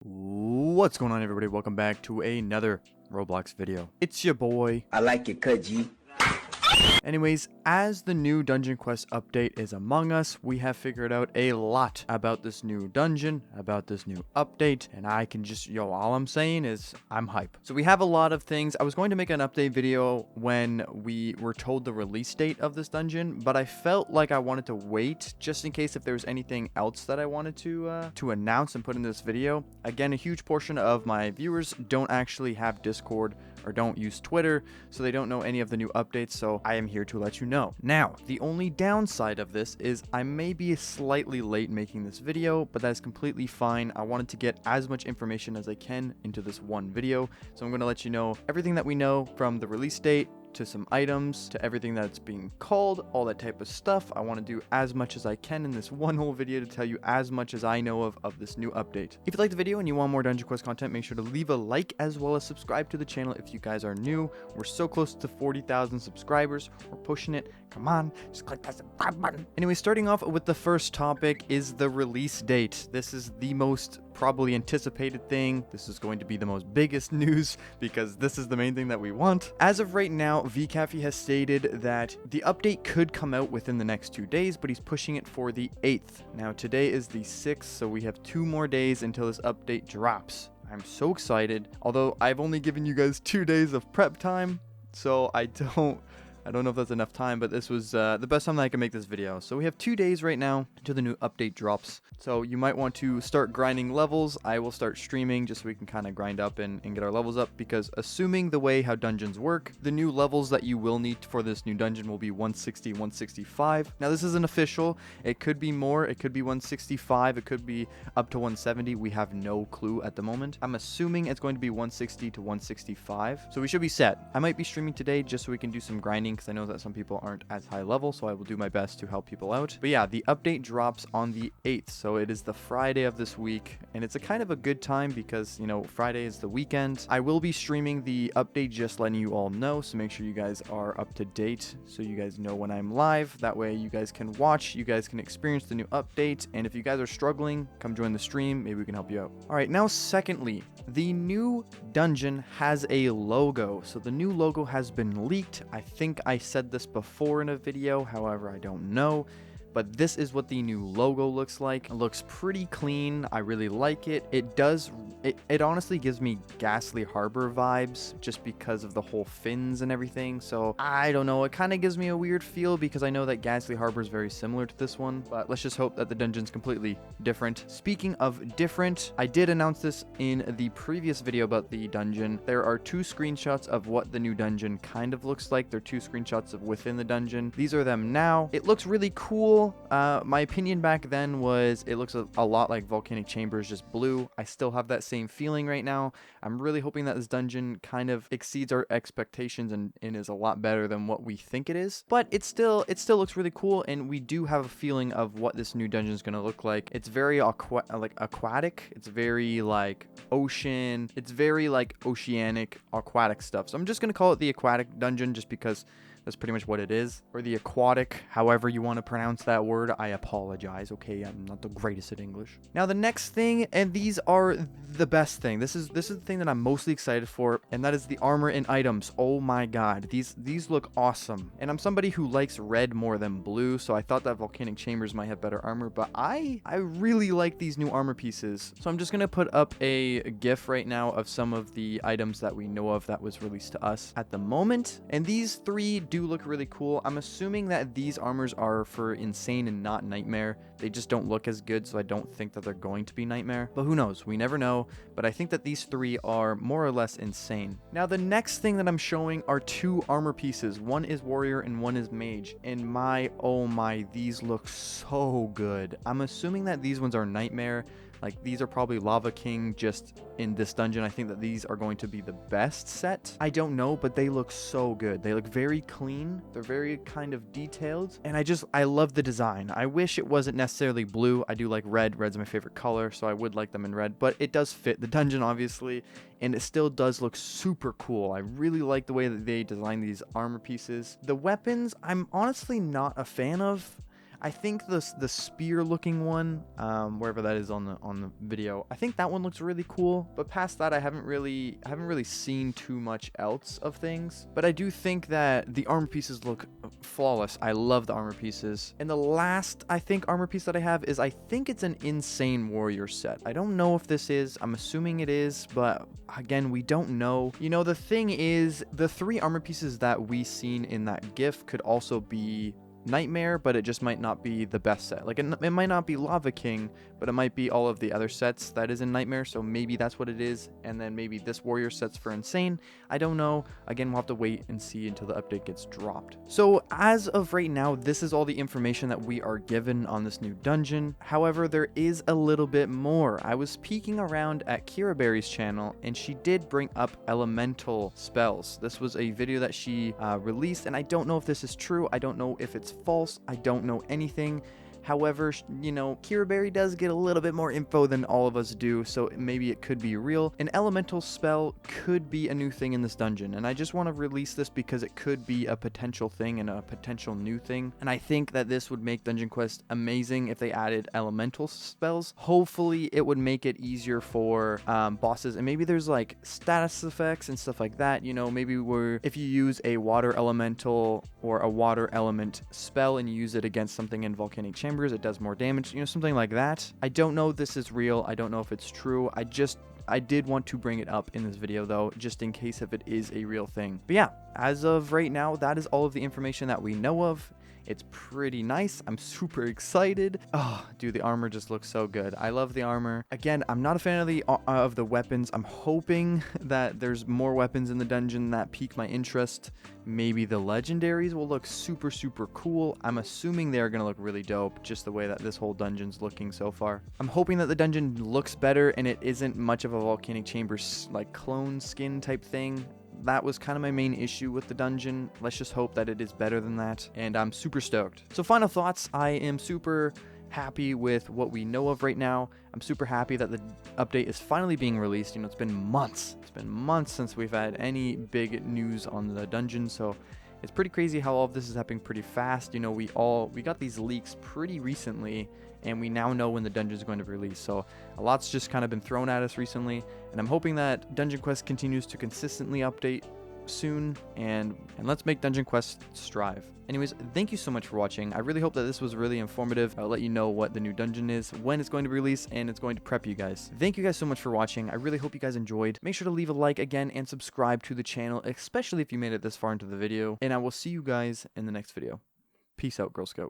What's going on, everybody? Welcome back to another Roblox video. It's your boy. I like it, cut G. Anyways, as the new Dungeon Quest update is among us, we have figured out a lot about this new dungeon, about this new update, and I can just, all I'm saying is I'm hype. So we have a lot of things. I was going to make an update video when we were told the release date of this dungeon, but I felt like I wanted to wait just in case if there was anything else that I wanted to announce and put in this video. Again, a huge portion of my viewers don't actually have Discord or don't use Twitter, so they don't know any of the new updates, so I am here to let you know. Now, the only downside of this is I may be slightly late making this video, but that's completely fine. I wanted to get as much information as I can into this one video, so I'm going to let you know everything that we know from the release date, to some items, to everything that's being called, all that type of stuff. I want to do as much as I can in this one whole video to tell you as much as I know of this new update. If you like the video and you want more Dungeon Quest content, make sure to leave a like as well as subscribe to the channel if you guys are new. We're so close to 40,000 subscribers. We're pushing it. Come on, just click that subscribe button. Anyway, starting off with the first topic is the release date. This is the most probably anticipated thing. This is going to be the most biggest news because this is the main thing that we want. As of right now, VCafe has stated that the update could come out within the next 2 days, but he's pushing it for the 8th. Now today is the 6th, so we have 2 more days until this update drops. I'm so excited, although I've only given you guys 2 days of prep time, so I don't know if that's enough time, but this was the best time that I can make this video. So we have 2 days right now until the new update drops. So you might want to start grinding levels. I will start streaming just so we can kind of grind up and get our levels up, because assuming the way how dungeons work, the new levels that you will need for this new dungeon will be 160, 165. Now this isn't official. It could be more. It could be 165. It could be up to 170. We have no clue at the moment. I'm assuming it's going to be 160 to 165. So we should be set. I might be streaming today just so we can do some grinding, because I know that some people aren't as high level, so I will do my best to help people out. But yeah, the update drops on the 8th, so it is the Friday of this week, and it's a kind of a good time because, you know, Friday is the weekend. I will be streaming the update, just letting you all know, so make sure you guys are up to date so you guys know when I'm live. That way you guys can watch, you guys can experience the new update, and if you guys are struggling, come join the stream, maybe we can help you out. All right, now secondly, the new dungeon has a logo. So the new logo has been leaked. I think I said this before in a video, however, I don't know. But this is what the new logo looks like. It looks pretty clean. I really like it. It honestly gives me Ghastly Harbor vibes just because of the whole fins and everything. So I don't know. It kind of gives me a weird feel because I know that Ghastly Harbor is very similar to this one. But let's just hope that the dungeon's completely different. Speaking of different, I did announce this in the previous video about the dungeon. There are 2 screenshots of what the new dungeon kind of looks like. They're 2 screenshots of within the dungeon. These are them now. It looks really cool. My opinion back then was it looks a lot like Volcanic Chambers, just blue. I still have that same feeling right now. I'm really hoping that this dungeon kind of exceeds our expectations and is a lot better than what we think it is. But it still looks really cool, and we do have a feeling of what this new dungeon is going to look like. It's very aquatic. It's very like ocean. It's very like oceanic aquatic stuff. So I'm just going to call it the aquatic dungeon just because that's pretty much what it is. Or the aquatic, however you want to pronounce that word. I apologize, okay? I'm not the greatest at English. Now, the next thing, and these are the best thing. This is the thing that I'm mostly excited for, and that is the armor and items. Oh my god. These look awesome. And I'm somebody who likes red more than blue, so I thought that Volcanic Chambers might have better armor, but I really like these new armor pieces. So I'm just going to put up a GIF right now of some of the items that we know of that was released to us at the moment. And these 3 do look really cool. I'm assuming that these armors are for Insane and not Nightmare. They just don't look as good, so I don't think that they're going to be Nightmare. But who knows? We never know. But I think that these 3 are more or less insane. Now, the next thing that I'm showing are 2 armor pieces. One is Warrior and one is Mage. And oh my, these look so good. I'm assuming that these ones are Nightmare. Like, these are probably Lava King just in this dungeon. I think that these are going to be the best set. I don't know, but they look so good. They look very clean. They're very kind of detailed. And I love the design. I wish it wasn't necessarily blue. I do like red. Red's my favorite color, so I would like them in red. But it does fit the dungeon, obviously. And it still does look super cool. I really like the way that they design these armor pieces. The weapons, I'm honestly not a fan of. I think the spear looking one, wherever that is on the video, I think that one looks really cool. But past that, I haven't really seen too much else of things. But I do think that the armor pieces look flawless. I love the armor pieces. And the last, I think, armor piece that I have is, I think it's an insane warrior set. I don't know if this is. I'm assuming it is, but again, we don't know. You know, the thing is, the 3 armor pieces that we seen in that GIF could also be Nightmare, but it just might not be the best set. Like, it might not be Lava King, but it might be all of the other sets that is in Nightmare, so maybe that's what it is, and then maybe this warrior set's for Insane. I don't know. Again, we'll have to wait and see until the update gets dropped. So as of right now, this is all the information that we are given on this new dungeon. However, there is a little bit more. I was peeking around at Kira Berry's channel, and she did bring up elemental spells. This was a video that she released, and I don't know if this is true. I don't know if it's false. I don't know anything. However, you know, Kira Berry does get a little bit more info than all of us do, so maybe it could be real. An elemental spell could be a new thing in this dungeon, and I just want to release this because it could be a potential thing and a potential new thing. And I think that this would make Dungeon Quest amazing if they added elemental spells. Hopefully, it would make it easier for bosses, and maybe there's like status effects and stuff like that. You know, maybe if you use a water elemental or a water element spell and you use it against something in volcanic chambers, it does more damage, you know, something like that. I don't know if this is real. I don't know if it's true. I did want to bring it up in this video though, just in case if it is a real thing. But yeah, as of right now, that is all of the information that we know of. It's pretty nice. I'm super excited. Oh, dude, the armor just looks so good. I love the armor. Again, I'm not a fan of the weapons. I'm hoping that there's more weapons in the dungeon that pique my interest. Maybe the legendaries will look super, super cool. I'm assuming they're going to look really dope, just the way that this whole dungeon's looking so far. I'm hoping that the dungeon looks better and it isn't much of a volcanic chambers like clone skin type thing. That was kind of my main issue with the dungeon. Let's just hope that it is better than that, and I'm super stoked. So final thoughts, I am super happy with what we know of right now. I'm super happy that the update is finally being released. You know, it's been months since we've had any big news on the dungeon, so it's pretty crazy how all of this is happening pretty fast. You know, we got these leaks pretty recently, and we now know when the dungeon is going to release. So a lot's just kind of been thrown at us recently, and I'm hoping that Dungeon Quest continues to consistently update soon, and let's make Dungeon Quest strive. Anyways, thank you so much for watching. I really hope that this was really informative. I'll let you know what the new dungeon is, when it's going to release, and it's going to prep you guys. Thank you guys so much for watching. I really hope you guys enjoyed. Make sure to leave a like again and subscribe to the channel, especially if you made it this far into the video, and I will see you guys in the next video. Peace out, Girl Scout.